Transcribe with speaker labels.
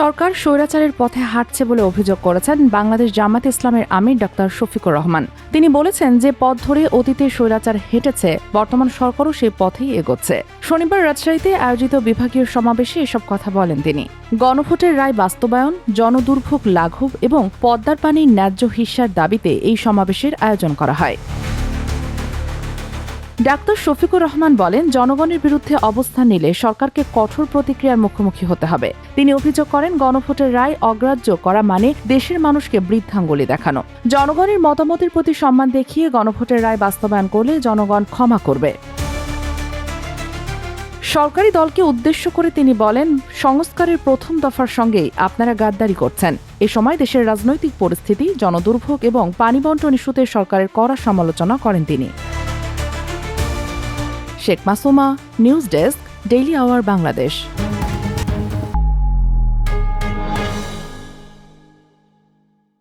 Speaker 1: সরকার স্বৈরাচারের পথে হাঁটছে বলে অভিযোগ করেছেন বাংলাদেশ জামায়াতে ইসলামের আমির ডক্টর শফিকুর রহমান। তিনি বলেছেন যে পথ ধরে অতীতে স্বৈরাচার হেঁটেছে, বর্তমান সরকারও সেই পথেই এগোচ্ছে। শনিবার রাজশাহীতে আয়োজিত বিভাগীয় সমাবেশে এসব কথা বলেন তিনি। গণভোটের রায় বাস্তবায়ন, জনদুর্ভোগ লাঘব এবং পদ্মার পানির ন্যায্য হিস্যার দাবিতে এই সমাবেশের আয়োজন করা হয়। ডাক্তার শফিকুর রহমান বলেন, জনগণের বিরুদ্ধে অবস্থান নিলে সরকারকে কঠোর প্রতিক্রিয়ার মুখোমুখি হতে হবে। তিনি অভিযোগ করেন, গণভোটের রায় অগ্রাহ্য করা মানে দেশের মানুষকে বৃদ্ধাঙ্গুলি দেখানো। জনগণের মতামতের প্রতি সম্মান দেখিয়ে গণভোটের রায় বাস্তবায়ন করলে জনগণ ক্ষমা করবে। সরকারি দলকে উদ্দেশ্য করে তিনি বলেন, সংস্কারের প্রথম দফার সঙ্গেই আপনারা গাদ্দারি করছেন। এ সময় দেশের রাজনৈতিক পরিস্থিতি, জনদুর্ভোগ এবং পানি বণ্টন ইস্যুতে সরকারের কড়া সমালোচনা করেন তিনি। Sheikh Masuma, news desk, daily our Bangladesh.